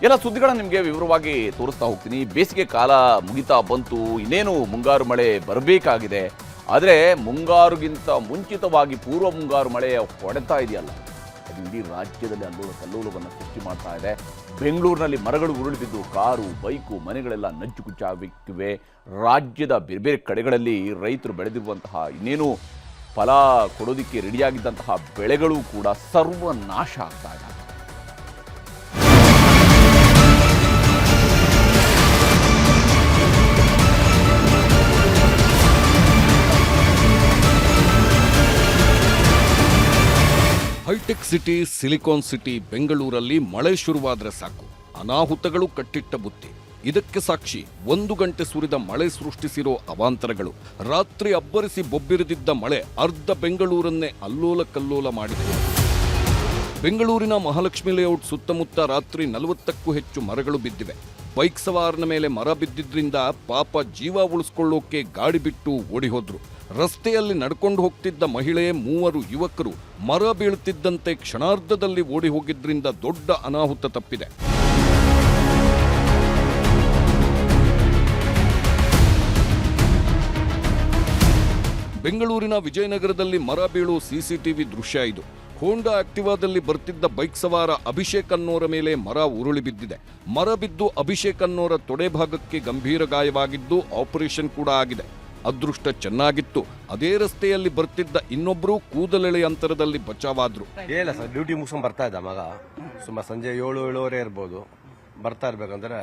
ಎಲ್ಲ ಸುದ್ದಿಗಳನ್ನ ನಿಮಗೆ ವಿವರವಾಗಿ ತೋರಿಸ್ತಾ ಹೋಗ್ತೀನಿ. ಬೇಸಿಗೆ ಕಾಲ ಮುಗಿತಾ ಬಂತು, ಇನ್ನೇನು ಮುಂಗಾರು ಮಳೆ ಬರಬೇಕಾಗಿದೆ. ಆದರೆ ಮುಂಗಾರುಗಿಂತ ಮುಂಚಿತವಾಗಿ ಪೂರ್ವ ಮುಂಗಾರು ಮಳೆಯ ಹೊಡೆತಾ ಇದೆಯಲ್ಲ, ಅದು ಇಡೀ ರಾಜ್ಯದಲ್ಲಿ ಅಲ್ಲೋಲ ಕಲ್ಲೋಲವನ್ನು ಸೃಷ್ಟಿ ಮಾಡ್ತಾ ಇದೆ. ಬೆಂಗಳೂರಿನಲ್ಲಿ ಮರಗಳು ಉರುಳಿ ಬಿದ್ದು ಕಾರು, ಬೈಕು, ಮನೆಗಳೆಲ್ಲ ನಜ್ಜು ಕುಚ್ಚಾಗಿವೆ. ರಾಜ್ಯದ ಬೇರೆ ಬೇರೆ ಕಡೆಗಳಲ್ಲಿ ರೈತರು ಬೆಳೆದಿರುವಂತಹ ಇನ್ನೇನು ಫಲ ಕೊಡೋದಕ್ಕೆ ರೆಡಿಯಾಗಿದ್ದಂತಹ ಬೆಳೆಗಳು ಕೂಡ ಸರ್ವನಾಶ ಆಗ್ತಾ ಇದೆ. ಹೈಟೆಕ್ ಸಿಟಿ, ಸಿಲಿಕಾನ್ ಸಿಟಿ ಬೆಂಗಳೂರಲ್ಲಿ ಮಳೆ ಶುರುವಾದ್ರೆ ಸಾಕು, ಅನಾಹುತಗಳು ಕಟ್ಟಿಟ್ಟ ಬುತ್ತಿ. ಇದಕ್ಕೆ ಸಾಕ್ಷಿ 1 ಗಂಟೆ ಸುರಿದ ಮಳೆ ಸೃಷ್ಟಿಸಿರೋ ಅವಾಂತರಗಳು. ರಾತ್ರಿ ಅಬ್ಬರಿಸಿ ಬೊಬ್ಬಿರಿದಿದ್ದ ಮಳೆ ಅರ್ಧ ಬೆಂಗಳೂರನ್ನೇ ಅಲ್ಲೋಲ ಕಲ್ಲೋಲ ಮಾಡಿದೆ. ಬೆಂಗಳೂರಿನ ಮಹಾಲಕ್ಷ್ಮಿ ಲೇಔಟ್ ಸುತ್ತಮುತ್ತ ರಾತ್ರಿ 40ಕ್ಕೂ ಹೆಚ್ಚು ಮರಗಳು ಬಿದ್ದಿವೆ. ಬೈಕ್ ಸವಾರನ ಮೇಲೆ ಮರ ಬಿದ್ದಿದ್ರಿಂದ ಪಾಪ ಜೀವ ಉಳಿಸ್ಕೊಳ್ಳೋಕೆ ಗಾಡಿ ಬಿಟ್ಟು ಓಡಿ ಹೋದ್ರು. ರಸ್ತೆಯಲ್ಲಿ ನಡ್ಕೊಂಡು ಹೋಗ್ತಿದ್ದ ಮಹಿಳೆ, 3 ಯುವಕರು ಮರ ಬೀಳುತ್ತಿದ್ದಂತೆ ಕ್ಷಣಾರ್ಧದಲ್ಲಿ ಓಡಿ ಹೋಗಿದ್ರಿಂದ ದೊಡ್ಡ ಅನಾಹುತ ತಪ್ಪಿದೆ. ಬೆಂಗಳೂರಿನ ವಿಜಯನಗರದಲ್ಲಿ ಮರ ಬೀಳೋ ಸಿಸಿಟಿವಿ ದೃಶ್ಯ ಇದು. ಹೋಂಡಾ ಆಕ್ಟಿವಾದಲ್ಲಿ ಬರ್ತಿದ್ದ ಬೈಕ್ ಸವಾರ ಅಭಿಷೇಕ್ ಅನ್ನೋರ ಮೇಲೆ ಮರ ಉರುಳಿ ಬಿದ್ದಿದೆ. ಮರ ಬಿದ್ದು ಅಭಿಷೇಕ್ ಅನ್ನೋರ ತೊಡೆ ಭಾಗಕ್ಕೆ ಗಂಭೀರ ಗಾಯವಾಗಿದ್ದು ಆಪರೇಷನ್ ಕೂಡ ಆಗಿದೆ. ಅದೃಷ್ಟ ಚೆನ್ನಾಗಿತ್ತು, ಅದೇ ರಸ್ತೆಯಲ್ಲಿ ಬರ್ತಿದ್ದ ಇನ್ನೊಬ್ರು ಕೂದಲೆಳೆ ಅಂತರದಲ್ಲಿ ಬಚಾವಾದ್ರು. ಇಲ್ಲ ಸರ್, ಡ್ಯೂಟಿ ಮುಗಿಸ್ಕೊಂಡು ಬರ್ತಾ ಇದ್ದ ಮಗ. ಸುಮಾರು ಸಂಜೆ 7-7:30 ಇರ್ಬೋದು. ಬರ್ತಾ ಇರ್ಬೇಕಂದ್ರೆ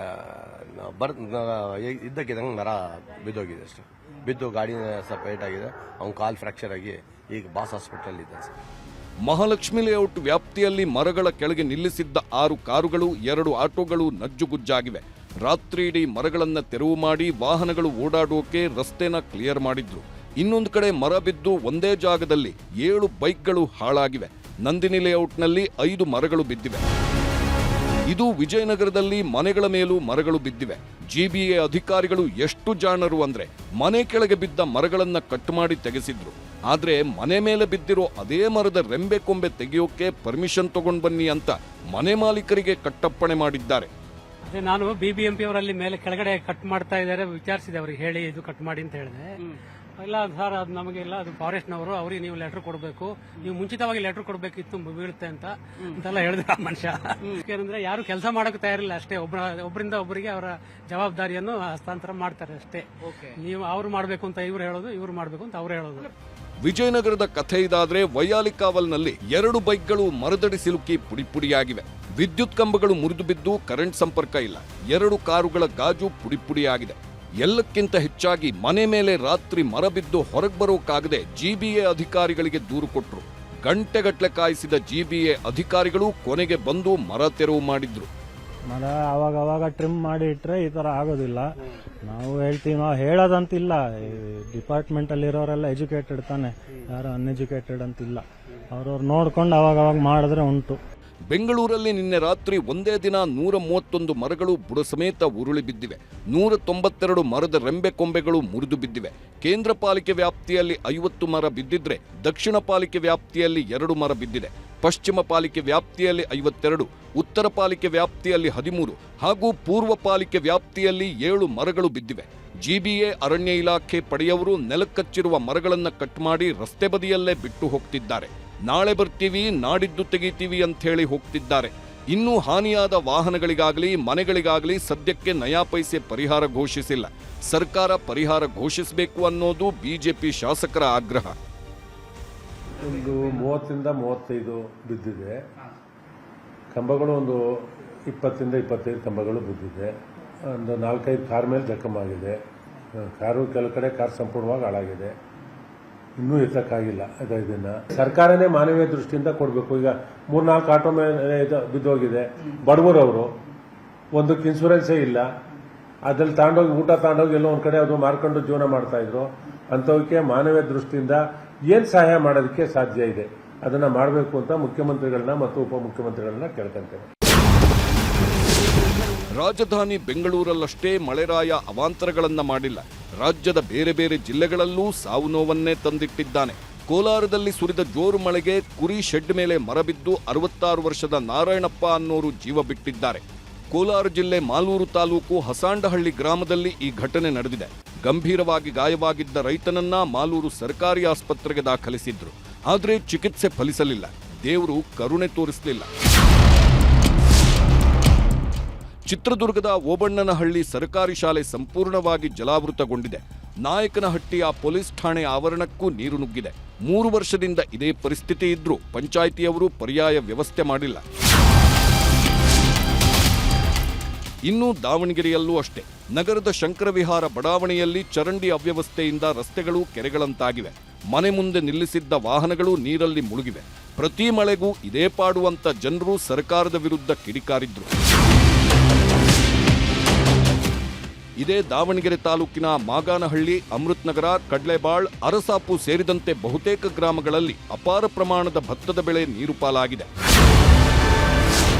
ಇದ್ದಕ್ಕಿದ್ದಂಗೆ ಮರ ಬಿದ್ದೋಗಿದೆ ಅಷ್ಟೇ. ಬಿದ್ದು ಗಾಡಿ ಸ್ವಲ್ಪ ಏಟ್ ಆಗಿದೆ. ಅವ್ನ ಕಾಲ್ ಫ್ರಾಕ್ಚರ್ ಆಗಿ ಈಗ ಬಾಸ್ ಹಾಸ್ಪಿಟಲ್ ಇದ್ದಾನೆ ಸರ್. ಮಹಾಲಕ್ಷ್ಮಿ ಲೇಔಟ್ ವ್ಯಾಪ್ತಿಯಲ್ಲಿ ಮರಗಳ ಕೆಳಗೆ ನಿಲ್ಲಿಸಿದ್ದ 6 ಕಾರುಗಳು, 2 ಆಟೋಗಳು ನಜ್ಜುಗುಜ್ಜಾಗಿವೆ. ರಾತ್ರಿ ಇಡೀ ಮರಗಳನ್ನ ತೆರವು ಮಾಡಿ ವಾಹನಗಳು ಓಡಾಡೋಕೆ ರಸ್ತೆನ ಕ್ಲಿಯರ್ ಮಾಡಿದ್ರು. ಇನ್ನೊಂದು ಕಡೆ ಮರ ಬಿದ್ದು ಒಂದೇ ಜಾಗದಲ್ಲಿ 7 ಬೈಕ್ಗಳು ಹಾಳಾಗಿವೆ. ನಂದಿನಿ ಲೇಔಟ್ನಲ್ಲಿ 5 ಮರಗಳು ಬಿದ್ದಿವೆ. ಇದು ವಿಜಯನಗರದಲ್ಲಿ ಮನೆಗಳ ಮೇಲೂ ಮರಗಳು ಬಿದ್ದಿವೆ. ಜಿಬಿಎ ಅಧಿಕಾರಿಗಳು ಎಷ್ಟು ಜಾಣರು ಅಂದ್ರೆ ಮನೆ ಕೆಳಗೆ ಬಿದ್ದ ಮರಗಳನ್ನ ಕಟ್ ಮಾಡಿ ತೆಗೆಸಿದ್ರು. ಆದ್ರೆ ಮನೆ ಮೇಲೆ ಬಿದ್ದಿರೋ ಅದೇ ಮರದ ರೆಂಬೆ ಕೊಂಬೆ ತೆಗೆಯೋಕೆ ಪರ್ಮಿಷನ್ ತಗೊಂಡು ಬನ್ನಿ ಅಂತ ಮನೆ ಮಾಲೀಕರಿಗೆ ಕಟ್ಟಪ್ಪಣೆ ಮಾಡಿದ್ದಾರೆ. ಅದೇ ನಾನು BBMP ಅವರಲ್ಲಿ ಮೇಲೆ ಕೆಳಗಡೆ ಕಟ್ ಮಾಡ್ತಾ ಇದ್ದಾರೆ, ವಿಚಾರಿಸಿದೆ ಅವ್ರಿಗೆ, ಹೇಳಿ ಇದು ಕಟ್ ಮಾಡಿ ಅಂತ ಹೇಳಿದೆ. ಇಲ್ಲ ಸರ್, ಅದು ನಮಗೆಲ್ಲ, ಅದು ಫಾರೆಸ್ಟ್ನವರು, ಅವ್ರಿಗೆ ನೀವು ಲೆಟರ್ ಕೊಡಬೇಕು, ನೀವು ಮುಂಚಿತವಾಗಿ ಲೆಟರ್ ಕೊಡಬೇಕಿತ್ತು ಬೀಳುತ್ತೆ ಅಂತೆಲ್ಲ ಹೇಳಿದ್ರು ಆ ಮನುಷ್ಯ. ಏನಂದ್ರೆ ಯಾರು ಕೆಲಸ ಮಾಡಕ್ಕೆ ತಯಾರಿಲ್ಲ ಅಷ್ಟೇ. ಒಬ್ಬರಿಂದ ಒಬ್ಬರಿಗೆ ಅವರ ಜವಾಬ್ದಾರಿಯನ್ನು ಹಸ್ತಾಂತರ ಮಾಡ್ತಾರೆ ಅಷ್ಟೇ. ನೀವು ಅವ್ರು ಮಾಡಬೇಕು ಅಂತ ಇವ್ರು ಹೇಳೋದು, ಇವ್ರು ಮಾಡಬೇಕು ಅಂತ ಅವ್ರು ಹೇಳೋದು. ವಿಜಯನಗರದ ಕಥೆ ಇದಾದ್ರೆ ವೈಯಾಲಿಕಾವಲ್ನಲ್ಲಿ 2 ಬೈಕ್ಗಳು ಮರದಡಿ ಸಿಲುಕಿ ಪುಡಿಪುಡಿಯಾಗಿವೆ. ವಿದ್ಯುತ್ ಕಂಬಗಳು ಮುರಿದು ಬಿದ್ದು ಕರೆಂಟ್ ಸಂಪರ್ಕ ಇಲ್ಲ. 2 ಕಾರುಗಳ ಗಾಜು ಪುಡಿಪುಡಿಯಾಗಿದೆ. ಎಲ್ಲಕ್ಕಿಂತ ಹೆಚ್ಚಾಗಿ ಮನೆ ಮೇಲೆ ರಾತ್ರಿ ಮರ ಬಿದ್ದು ಹೊರಗೆ ಬರೋಕಾಗದೆ ಜಿಬಿಎ ಅಧಿಕಾರಿಗಳಿಗೆ ದೂರು ಕೊಟ್ರು. ಗಂಟೆಗಟ್ಟಲೆ ಕಾಯಿಸಿದ ಜಿಬಿಎ ಅಧಿಕಾರಿಗಳು ಕೊನೆಗೆ ಬಂದು ಮರ ತೆರವು ಮಾಡಿದ್ರು. ಮರ ಅವಾಗ ಟ್ರಿಮ್ ಮಾಡಿ ಇಟ್ರೆ ಈ ತರ ಆಗೋದಿಲ್ಲ. ನಾವು ಹೇಳ್ತೀವಿ, ನಾವು ಹೇಳೋದಂತಿಲ್ಲ. ಡಿಪಾರ್ಟ್ಮೆಂಟ್ ಅಲ್ಲಿ ಇರೋರೆಲ್ಲ ಎಜುಕೇಟೆಡ್ ತಾನೆ, ಯಾರು ಅನ್ಎಜುಕೇಟೆಡ್ ಅಂತಿಲ್ಲ. ಅವ್ರವ್ರು ನೋಡ್ಕೊಂಡು ಅವಾಗ ಮಾಡಿದ್ರೆ ಉಂಟು. ಬೆಂಗಳೂರಲ್ಲಿ ನಿನ್ನೆ ರಾತ್ರಿ ಒಂದೇ ದಿನ 131 ಮರಗಳು ಬುಡ ಸಮೇತ ಉರುಳಿ ಬಿದ್ದಿವೆ. 192 ಮರದ ರೆಂಬೆ ಕೊಂಬೆಗಳು ಮುರಿದು ಬಿದ್ದಿವೆ. ಕೇಂದ್ರ ಪಾಲಿಕೆ ವ್ಯಾಪ್ತಿಯಲ್ಲಿ 50 ಮರ ಬಿದ್ದಿದ್ರೆ ದಕ್ಷಿಣ ಪಾಲಿಕೆ ವ್ಯಾಪ್ತಿಯಲ್ಲಿ 2 ಮರ ಬಿದ್ದಿದೆ. ಪಶ್ಚಿಮ ಪಾಲಿಕೆ ವ್ಯಾಪ್ತಿಯಲ್ಲಿ 52, ಉತ್ತರ ಪಾಲಿಕೆ ವ್ಯಾಪ್ತಿಯಲ್ಲಿ 13 ಹಾಗೂ ಪೂರ್ವ ಪಾಲಿಕೆ ವ್ಯಾಪ್ತಿಯಲ್ಲಿ 7 ಮರಗಳು ಬಿದ್ದಿವೆ. ಜಿಬಿಎ ಅರಣ್ಯ ಇಲಾಖೆ ಪಡೆಯವರು ನೆಲಕ್ಕಚ್ಚಿರುವ ಮರಗಳನ್ನು ಕಟ್ ಮಾಡಿ ರಸ್ತೆ ಬದಿಯಲ್ಲೇ ಬಿಟ್ಟು ಹೋಗ್ತಿದ್ದಾರೆ. ನಾಳೆ ಬರ್ತೀವಿ, ನಾಡಿದ್ದು ತೆಗಿತೀವಿ ಅಂತ ಹೇಳಿ ಹೋಗ್ತಿದ್ದಾರೆ. ಇನ್ನೂ ಹಾನಿಯಾದ ವಾಹನಗಳಿಗಾಗಲಿ ಮನೆಗಳಿಗಾಗಲಿ ಸದ್ಯಕ್ಕೆ ನಯಾ ಪೈಸೆ ಪರಿಹಾರ ಘೋಷಿಸಿಲ್ಲ. ಸರ್ಕಾರ ಪರಿಹಾರ ಘೋಷಿಸಬೇಕು ಅನ್ನೋದು ಬಿಜೆಪಿ ಶಾಸಕರ ಆಗ್ರಹ. ಒಂದು 30-35 ಬಿದ್ದಿದೆ. ಕಂಬಗಳು ಒಂದು 20-25 ಕಂಬಗಳು ಬಿದ್ದಿದೆ. ಒಂದು 4-5 ಕಾರ್ ಮೇಲೆ ಜಖಮಾಗಿದೆ. ಕಾರು ಕೆಲವು ಕಡೆ ಕಾರ್ ಸಂಪೂರ್ಣವಾಗಿ ಹಾಳಾಗಿದೆ. ಇನ್ನೂ ಎತ್ತಕ್ಕಾಗಿಲ್ಲ. ಇದನ್ನ ಸರ್ಕಾರನೇ ಮಾನವೀಯ ದೃಷ್ಟಿಯಿಂದ ಕೊಡಬೇಕು. ಈಗ 3-4 ಆಟೋ ಮೇಲೆ ಬಿದ್ದೋಗಿದೆ. ಬಡವರವರು, ಒಂದಕ್ಕೆ ಇನ್ಶೂರೆನ್ಸೇ ಇಲ್ಲ. ಅದ್ರಲ್ಲಿ ತಗೊಂಡೋಗಿ ಊಟ ತಗೊಂಡೋಗಿ ಎಲ್ಲೋ ಒಂದ್ ಕಡೆ ಅದು ಮಾರ್ಕೊಂಡು ಜೀವನ ಮಾಡ್ತಾ ಇದ್ರು. ಅಂಥವಕ್ಕೆ ಮಾನವೀಯ ದೃಷ್ಟಿಯಿಂದ ಏನ್ ಸಹಾಯ ಮಾಡೋದಕ್ಕೆ ಸಾಧ್ಯ ಇದೆ ಅದನ್ನ ಮಾಡಬೇಕು ಅಂತ ಮುಖ್ಯಮಂತ್ರಿಗಳನ್ನ ಮತ್ತು ಉಪಮುಖ್ಯಮಂತ್ರಿಗಳನ್ನ ಕೇಳ್ಕೊಂತೇನೆ. ರಾಜಧಾನಿ ಬೆಂಗಳೂರಲ್ಲಷ್ಟೇ ಮಳೆರಾಯ ಅವಾಂತರಗಳನ್ನ ಮಾಡಿಲ್ಲ. ರಾಜ್ಯದ ಬೇರೆ ಬೇರೆ ಜಿಲ್ಲೆಗಳಲ್ಲೂ ಸಾವು ನೋವನ್ನೇ ತಂದಿಟ್ಟಿದ್ದಾನೆ. ಕೋಲಾರದಲ್ಲಿ ಸುರಿದ ಜೋರು ಮಳೆಗೆ ಕುರಿ ಶೆಡ್ ಮೇಲೆ ಮರ ಬಿದ್ದು 66 ವರ್ಷದ ನಾರಾಯಣಪ್ಪ ಅನ್ನೋರು ಜೀವ ಬಿಟ್ಟಿದ್ದಾರೆ. ಕೋಲಾರ ಜಿಲ್ಲೆ ಮಾಲೂರು ತಾಲೂಕು ಹಸಾಂಡಹಳ್ಳಿ ಗ್ರಾಮದಲ್ಲಿ ಈ ಘಟನೆ ನಡೆದಿದೆ. ಗಂಭೀರವಾಗಿ ಗಾಯವಾಗಿದ್ದ ರೈತನನ್ನ ಮಾಲೂರು ಸರ್ಕಾರಿ ಆಸ್ಪತ್ರೆಗೆ ದಾಖಲಿಸಿದ್ರು. ಆದರೆ ಚಿಕಿತ್ಸೆ ಫಲಿಸಲಿಲ್ಲ. ದೇವರು ಕರುಣೆ ತೋರಿಸಲಿಲ್ಲ. ಚಿತ್ರದುರ್ಗದ ಓಬಣ್ಣನಹಳ್ಳಿ ಸರ್ಕಾರಿ ಶಾಲೆ ಸಂಪೂರ್ಣವಾಗಿ ಜಲಾವೃತಗೊಂಡಿದೆ. ನಾಯಕನಹಟ್ಟಿಯ ಪೊಲೀಸ್ ಠಾಣೆ ಆವರಣಕ್ಕೂ ನೀರು ನುಗ್ಗಿದೆ. 3 ವರ್ಷದಿಂದ ಇದೇ ಪರಿಸ್ಥಿತಿ ಇದ್ರೂ ಪಂಚಾಯಿತಿಯವರು ಪರ್ಯಾಯ ವ್ಯವಸ್ಥೆ ಮಾಡಿಲ್ಲ. ಇನ್ನು ದಾವಣಗೆರೆಯಲ್ಲೂ ಅಷ್ಟೇ. ನಗರದ ಶಂಕರವಿಹಾರ ಬಡಾವಣೆಯಲ್ಲಿ ಚರಂಡಿ ಅವ್ಯವಸ್ಥೆಯಿಂದ ರಸ್ತೆಗಳು ಕೆರೆಗಳಂತಾಗಿವೆ. ಮನೆ ಮುಂದೆ ನಿಲ್ಲಿಸಿದ್ದ ವಾಹನಗಳು ನೀರಲ್ಲಿ ಮುಳುಗಿವೆ. ಪ್ರತಿ ಮಳೆಗೂ ಇದೇ ಪಾಡುವಂತ ಜನರು ಸರ್ಕಾರದ ವಿರುದ್ಧ ಕಿಡಿಕಾರಿದ್ರು. ಇದೇ ದಾವಣಗೆರೆ ತಾಲೂಕಿನ ಮಾಗಾನಹಳ್ಳಿ, ಅಮೃತನಗರ, ಕಡ್ಲೆಬಾಳ್, ಅರಸಾಪು ಸೇರಿದಂತೆ ಬಹುತೇಕ ಗ್ರಾಮಗಳಲ್ಲಿ ಅಪಾರ ಪ್ರಮಾಣದ ಭತ್ತದ ಬೆಳೆ ನೀರು ಪಾಲಾಗಿದೆ.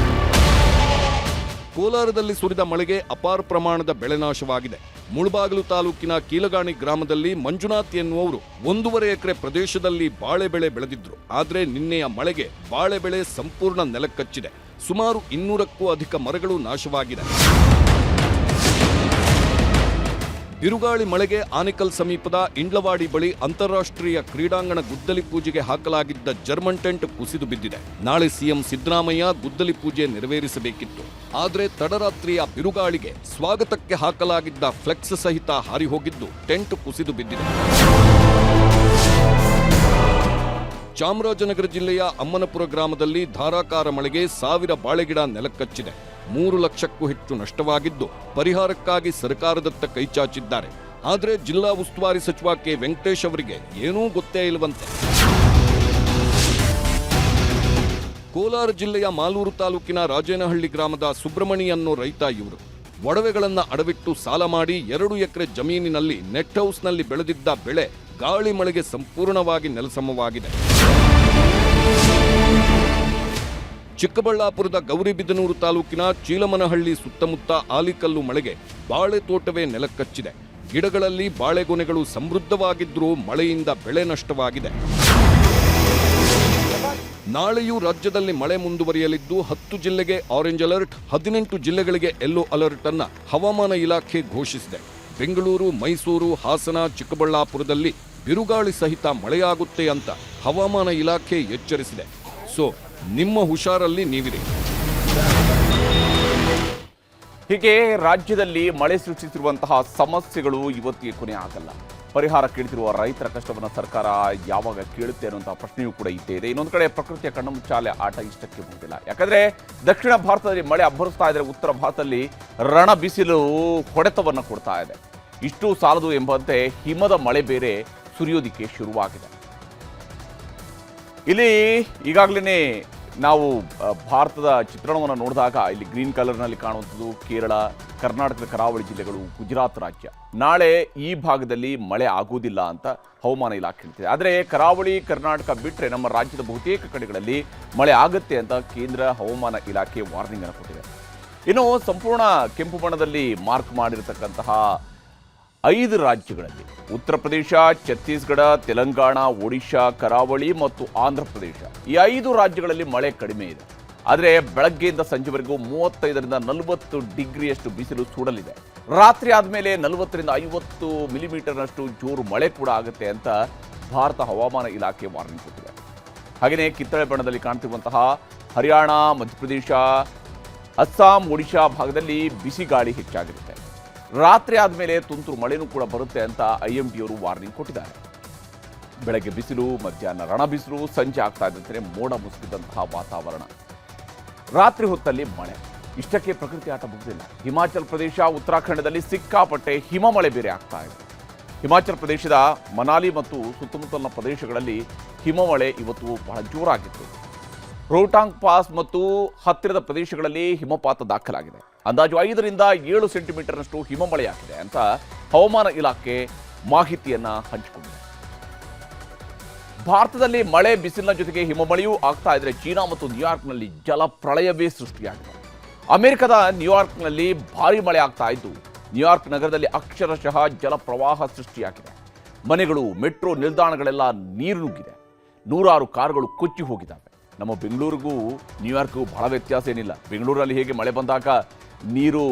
ಕೋಲಾರದಲ್ಲಿ ಸುರಿದ ಮಳೆಗೆ ಅಪಾರ ಪ್ರಮಾಣದ ಬೆಳೆ ನಾಶವಾಗಿದೆ. ಮುಳಬಾಗಿಲು ತಾಲೂಕಿನ ಕೀಲಗಾಣಿ ಗ್ರಾಮದಲ್ಲಿ ಮಂಜುನಾಥ್ ಎನ್ನುವವರು 1.5 ಎಕರೆ ಪ್ರದೇಶದಲ್ಲಿ ಬಾಳೆ ಬೆಳೆ ಬೆಳೆದಿದ್ರು. ಆದರೆ ನಿನ್ನೆಯ ಮಳೆಗೆ ಬಾಳೆ ಬೆಳೆ ಸಂಪೂರ್ಣ ನೆಲಕ್ಕಚ್ಚಿದೆ. ಸುಮಾರು 200ಕ್ಕೂ ಅಧಿಕ ಮರಗಳು ನಾಶವಾಗಿದೆ. ಬಿರುಗಾಳಿ ಮಳೆಗೆ ಆನೇಕಲ್ ಸಮೀಪದ ಇಂಡ್ಲವಾಡಿ ಬಳಿ ಅಂತಾರಾಷ್ಟ್ರೀಯ ಕ್ರೀಡಾಂಗಣ ಗುದ್ದಲಿ ಪೂಜೆಗೆ ಹಾಕಲಾಗಿದ್ದ ಜರ್ಮನ್ ಟೆಂಟ್ ಕುಸಿದು ಬಿದ್ದಿದೆ. ನಾಳೆ ಸಿಎಂ ಸಿದ್ದರಾಮಯ್ಯ ಗುದ್ದಲಿ ಪೂಜೆ ನೆರವೇರಿಸಬೇಕಿತ್ತು. ಆದರೆ ತಡರಾತ್ರಿಯ ಬಿರುಗಾಳಿಗೆ ಸ್ವಾಗತಕ್ಕೆ ಹಾಕಲಾಗಿದ್ದ ಫ್ಲೆಕ್ಸ್ ಸಹಿತ ಹಾರಿ ಹೋಗಿದ್ದು ಟೆಂಟ್ ಕುಸಿದು ಬಿದ್ದಿದೆ. ಚಾಮರಾಜನಗರ ಜಿಲ್ಲೆಯ ಅಮ್ಮನಪುರ ಗ್ರಾಮದಲ್ಲಿ ಧಾರಾಕಾರ ಮಳೆಗೆ 1000 ಬಾಳೆಗಿಡ ನೆಲಕ್ಕಚ್ಚಿದೆ. 3 ಲಕ್ಷಕ್ಕೂ ಹೆಚ್ಚು ನಷ್ಟವಾಗಿದ್ದು ಪರಿಹಾರಕ್ಕಾಗಿ ಸರ್ಕಾರದತ್ತ ಕೈಚಾಚಿದ್ದಾರೆ. ಆದರೆ ಜಿಲ್ಲಾ ಉಸ್ತುವಾರಿ ಸಚಿವ ಕೆ ವೆಂಕಟೇಶ್ ಅವರಿಗೆ ಏನೂ ಗೊತ್ತೇ ಇಲ್ಲವಂತೆ. ಕೋಲಾರ ಜಿಲ್ಲೆಯ ಮಾಲೂರು ತಾಲೂಕಿನ ರಾಜೇನಹಳ್ಳಿ ಗ್ರಾಮದ ಸುಬ್ರಮಣಿ ಅನ್ನೋ ರೈತ ಇವರು. ಒಡವೆಗಳನ್ನ ಅಡವಿಟ್ಟು ಸಾಲ ಮಾಡಿ 2 ಎಕರೆ ಜಮೀನಿನಲ್ಲಿ ನೆಟ್ ಹೌಸ್ನಲ್ಲಿ ಬೆಳೆದಿದ್ದ ಬೆಳೆ ಗಾಳಿ ಮಳೆಗೆ ಸಂಪೂರ್ಣವಾಗಿ ನೆಲಸಮವಾಗಿದೆ. ಚಿಕ್ಕಬಳ್ಳಾಪುರದ ಗೌರಿಬಿದನೂರು ತಾಲೂಕಿನ ಚೀಲಮನಹಳ್ಳಿ ಸುತ್ತಮುತ್ತ ಆಲಿಕಲ್ಲು ಮಳೆಗೆ ಬಾಳೆ ತೋಟವೇ ನೆಲಕ್ಕಚ್ಚಿದೆ. ಗಿಡಗಳಲ್ಲಿ ಬಾಳೆಗೊನೆಗಳು ಸಮೃದ್ಧವಾಗಿದ್ದರೂ ಮಳೆಯಿಂದ ಬೆಳೆ ನಷ್ಟವಾಗಿದೆ. ನಾಳೆಯೂ ರಾಜ್ಯದಲ್ಲಿ ಮಳೆ ಮುಂದುವರಿಯಲಿದ್ದು 10 ಜಿಲ್ಲೆಗೆ ಆರೆಂಜ್ ಅಲರ್ಟ್, 18 ಜಿಲ್ಲೆಗಳಿಗೆ ಯೆಲ್ಲೋ ಅಲರ್ಟ್ ಅನ್ನ ಹವಾಮಾನ ಇಲಾಖೆ ಘೋಷಿಸಿದೆ. ಬೆಂಗಳೂರು, ಮೈಸೂರು, ಹಾಸನ, ಚಿಕ್ಕಬಳ್ಳಾಪುರದಲ್ಲಿ ಬಿರುಗಾಳಿ ಸಹಿತ ಮಳೆಯಾಗುತ್ತೆ ಅಂತ ಹವಾಮಾನ ಇಲಾಖೆ ಎಚ್ಚರಿಸಿದೆ. ಸೊ ನಿಮ್ಮ ಹುಷಾರಲ್ಲಿ ನೀವಿರಿ. ಹೀಗೆ ರಾಜ್ಯದಲ್ಲಿ ಮಳೆ ಸೃಷ್ಟಿಸಿರುವಂತಹ ಸಮಸ್ಯೆಗಳು ಇವತ್ತಿಗೆ ಕೊನೆ ಆಗಲ್ಲ. ಪರಿಹಾರ ಕೇಳ್ತಿರುವ ರೈತರ ಕಷ್ಟವನ್ನು ಸರ್ಕಾರ ಯಾವಾಗ ಕೇಳುತ್ತೆ ಅನ್ನುವಂತಹ ಪ್ರಶ್ನೆಯೂ ಕೂಡ ಇದ್ದೇ ಇದೆ. ಇನ್ನೊಂದು ಕಡೆ ಪ್ರಕೃತಿಯ ಕಣ್ಣುಮುಚ್ಚಾಲೆ ಆಟ ಇಷ್ಟಕ್ಕೆ ಮುಗಿದಿಲ್ಲ. ಯಾಕಂದ್ರೆ ದಕ್ಷಿಣ ಭಾರತದಲ್ಲಿ ಮಳೆ ಅಬ್ಬರಿಸ್ತಾ ಇದ್ರೆ ಉತ್ತರ ಭಾರತದಲ್ಲಿ ರಣ ಬಿಸಿಲು ಹೊಡೆತವನ್ನು ಕೊಡ್ತಾ ಇದೆ. ಇಷ್ಟು ಸಾಲದು ಎಂಬಂತೆ ಹಿಮದ ಮಳೆ ಬೇರೆ ಸುರಿಯೋದಿಕ್ಕೆ ಶುರುವಾಗಿದೆ. ಇಲ್ಲಿ ಈಗಾಗಲೇ ನಾವು ಭಾರತದ ಚಿತ್ರಣವನ್ನು ನೋಡಿದಾಗ ಇಲ್ಲಿ ಗ್ರೀನ್ ಕಲರ್ನಲ್ಲಿ ಕಾಣುವಂಥದ್ದು ಕೇರಳ, ಕರ್ನಾಟಕದ ಕರಾವಳಿ ಜಿಲ್ಲೆಗಳು, ಗುಜರಾತ್ ರಾಜ್ಯ. ನಾಳೆ ಈ ಭಾಗದಲ್ಲಿ ಮಳೆ ಆಗೋದಿಲ್ಲ ಅಂತ ಹವಾಮಾನ ಇಲಾಖೆ ಹೇಳ್ತಿದೆ. ಆದರೆ ಕರಾವಳಿ ಕರ್ನಾಟಕ ಬಿಟ್ಟರೆ ನಮ್ಮ ರಾಜ್ಯದ ಬಹುತೇಕ ಕಡೆಗಳಲ್ಲಿ ಮಳೆ ಆಗುತ್ತೆ ಅಂತ ಕೇಂದ್ರ ಹವಾಮಾನ ಇಲಾಖೆ ವಾರ್ನಿಂಗ್ ಅನ್ನು ಕೊಟ್ಟಿದೆ. ಇನ್ನು ಸಂಪೂರ್ಣ ಕೆಂಪು ಬಣ್ಣದಲ್ಲಿ ಮಾರ್ಕ್ ಮಾಡಿರತಕ್ಕಂತಹ 5 ರಾಜ್ಯಗಳಲ್ಲಿ ಉತ್ತರ ಪ್ರದೇಶ, ಛತ್ತೀಸ್ಗಢ, ತೆಲಂಗಾಣ, ಒಡಿಶಾ, ಕರಾವಳಿ ಮತ್ತು ಆಂಧ್ರ ಪ್ರದೇಶ, ಈ 5 ರಾಜ್ಯಗಳಲ್ಲಿ ಮಳೆ ಕಡಿಮೆ ಇದೆ. ಆದರೆ ಬೆಳಗ್ಗೆಯಿಂದ ಸಂಜೆವರೆಗೂ 35ರಿಂದ 40 ಡಿಗ್ರಿಯಷ್ಟು ಬಿಸಿಲು ಸುಡಲಿದೆ. ರಾತ್ರಿ ಆದಮೇಲೆ 40ರಿಂದ 50 ಮಿಲಿಮೀಟರ್ನಷ್ಟು ಜೋರು ಮಳೆ ಕೂಡ ಆಗುತ್ತೆ ಅಂತ ಭಾರತ ಹವಾಮಾನ ಇಲಾಖೆ ವಾರ್ನಿಂಗ್ ಕೊಟ್ಟಿದೆ. ಹಾಗೆಯೇ ಕಿತ್ತಳೆ ಬಣ್ಣದಲ್ಲಿ ಕಾಣ್ತಿರುವಂತಹ ಹರಿಯಾಣ, ಮಧ್ಯಪ್ರದೇಶ, ಅಸ್ಸಾಂ, ಒಡಿಶಾ ಭಾಗದಲ್ಲಿ ಬಿಸಿ ಗಾಳಿ ಹೆಚ್ಚಾಗಿರುತ್ತೆ. ರಾತ್ರಿ ಆದಮೇಲೆ ತುಂತುರು ಮಳೆನೂ ಕೂಡ ಬರುತ್ತೆ ಅಂತ IMDಯವರು ವಾರ್ನಿಂಗ್ ಕೊಟ್ಟಿದ್ದಾರೆ. ಬೆಳಗ್ಗೆ ಬಿಸಿಲು, ಮಧ್ಯಾಹ್ನ ರಣ ಬಿಸಿಲು, ಸಂಜೆ ಆಗ್ತಾ ಇದ್ದಂತೆ ಮೋಡ ಮುಸುಕಿದಂತಹ ವಾತಾವರಣ. ರಾತ್ರಿ ಹೊತ್ತಲ್ಲಿ ಮಳೆ. ಇಷ್ಟಕ್ಕೆ ಪ್ರಕೃತಿ ಆಟ ಮುಗಿದಿಲ್ಲ. ಹಿಮಾಚಲ ಪ್ರದೇಶ, ಉತ್ತರಾಖಂಡದಲ್ಲಿ ಸಿಕ್ಕಾಪಟ್ಟೆ ಹಿಮಮಳೆ ಬೇರೆ ಆಗ್ತಾ ಇದೆ. ಹಿಮಾಚಲ ಪ್ರದೇಶದ ಮನಾಲಿ ಮತ್ತು ಸುತ್ತಮುತ್ತಲಿನ ಪ್ರದೇಶಗಳಲ್ಲಿ ಹಿಮಮಳೆ ಇವತ್ತು ಬಹಳ ಜೋರಾಗಿತ್ತು. ರೋಹ್ಟಾಂಗ್ ಪಾಸ್ ಮತ್ತು ಹತ್ತಿರದ ಪ್ರದೇಶಗಳಲ್ಲಿ ಹಿಮಪಾತ ದಾಖಲಾಗಿದೆ. ಅಂದಾಜು 5ರಿಂದ 7 ಸೆಂಟಿಮೀಟರ್ನಷ್ಟು ಹಿಮಮಳೆಯಾಗಿದೆ ಅಂತ ಹವಾಮಾನ ಇಲಾಖೆ ಮಾಹಿತಿಯನ್ನ ಹಂಚಿಕೊಂಡಿದೆ. ಭಾರತದಲ್ಲಿ ಮಳೆ ಬಿಸಿಲಿನ ಜೊತೆಗೆ ಹಿಮಮಳೆಯೂ ಆಗ್ತಾ ಇದ್ರೆ ಚೀನಾ ಮತ್ತು ನ್ಯೂಯಾರ್ಕ್ನಲ್ಲಿ ಜಲಪ್ರಳಯವೇ ಸೃಷ್ಟಿಯಾಗಿದೆ. ಅಮೆರಿಕದ ನ್ಯೂಯಾರ್ಕ್ನಲ್ಲಿ ಭಾರಿ ಮಳೆ ಆಗ್ತಾ ಇದ್ದು ನ್ಯೂಯಾರ್ಕ್ ನಗರದಲ್ಲಿ ಅಕ್ಷರಶಃ ಜಲಪ್ರವಾಹ ಸೃಷ್ಟಿಯಾಗಿದೆ. ಮನೆಗಳು, ಮೆಟ್ರೋ ನಿಲ್ದಾಣಗಳೆಲ್ಲ ನೀರು ನುಗ್ಗಿದೆ. 100 ಕಾರುಗಳು ಕೊಚ್ಚಿ ಹೋಗಿದ್ದಾವೆ. ನಮ್ಮ ಬೆಂಗಳೂರಿಗೂ ನ್ಯೂಯಾರ್ಕ್ಗೂ ಬಹಳ ವ್ಯತ್ಯಾಸ ಏನಿಲ್ಲ. ಬೆಂಗಳೂರಲ್ಲಿ ಹೇಗೆ ಮಳೆ ಬಂದಾಗ ನೀರು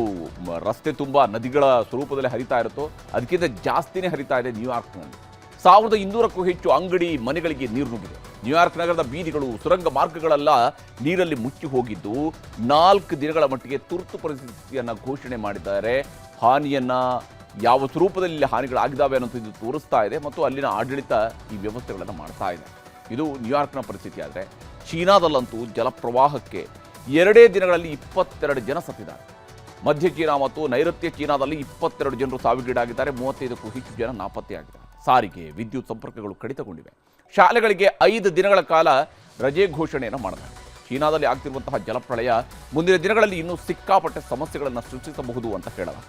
ರಸ್ತೆ ತುಂಬ ನದಿಗಳ ಸ್ವರೂಪದಲ್ಲಿ ಹರಿತಾ ಇರುತ್ತೋ ಅದಕ್ಕಿಂತ ಜಾಸ್ತಿನೇ ಹರಿತಾ ಇದೆ ನ್ಯೂಯಾರ್ಕ್ನಲ್ಲಿ. 1200ಕ್ಕೂ ಹೆಚ್ಚು ಅಂಗಡಿ ಮನೆಗಳಿಗೆ ನೀರು ನುಗ್ಗಿದೆ. ನ್ಯೂಯಾರ್ಕ್ ನಗರದ ಬೀದಿಗಳು, ಸುರಂಗ ಮಾರ್ಗಗಳೆಲ್ಲ ನೀರಲ್ಲಿ ಮುಚ್ಚಿ ಹೋಗಿದ್ದು 4 ದಿನಗಳ ಮಟ್ಟಿಗೆ ತುರ್ತು ಪರಿಸ್ಥಿತಿಯನ್ನು ಘೋಷಣೆ ಮಾಡಿದ್ದಾರೆ. ಹಾನಿಯನ್ನು ಯಾವ ಸ್ವರೂಪದಲ್ಲಿ ಹಾನಿಗಳಾಗಿದ್ದಾವೆ ಅನ್ನೋದು ಇದು ತೋರಿಸ್ತಾ ಇದೆ ಮತ್ತು ಅಲ್ಲಿನ ಆಡಳಿತ ಈ ವ್ಯವಸ್ಥೆಗಳನ್ನು ಮಾಡ್ತಾ ಇದೆ. ಇದು ನ್ಯೂಯಾರ್ಕ್ನ ಪರಿಸ್ಥಿತಿ. ಆದರೆ ಚೀನಾದಲ್ಲಂತೂ ಜಲಪ್ರವಾಹಕ್ಕೆ 2 ದಿನಗಳಲ್ಲಿ 22 ಜನ ಸತ್ತಿದ್ದಾರೆ. ಮಧ್ಯ ಚೀನಾ ಮತ್ತು ನೈಋತ್ಯ ಚೀನಾದಲ್ಲಿ 22 ಜನರು ಸಾವಿಗೀಡಾಗಿದ್ದಾರೆ. 35ಕ್ಕೂ ಹೆಚ್ಚು ಜನ ನಾಪತ್ತೆಯಾಗಿದ್ದಾರೆ. ಸಾರಿಗೆ, ವಿದ್ಯುತ್ ಸಂಪರ್ಕಗಳು ಕಡಿತಗೊಂಡಿವೆ. ಶಾಲೆಗಳಿಗೆ 5 ದಿನಗಳ ಕಾಲ ರಜೆ ಘೋಷಣೆಯನ್ನು ಮಾಡಲಾಗಿದೆ. ಚೀನಾದಲ್ಲಿ ಆಗ್ತಿರುವಂತಹ ಜಲಪ್ರಳಯ ಮುಂದಿನ ದಿನಗಳಲ್ಲಿ ಇನ್ನೂ ಸಿಕ್ಕಾಪಟ್ಟೆ ಸಮಸ್ಯೆಗಳನ್ನು ಸೃಷ್ಟಿಸಬಹುದು ಅಂತ ಹೇಳಲಾಗಿದೆ.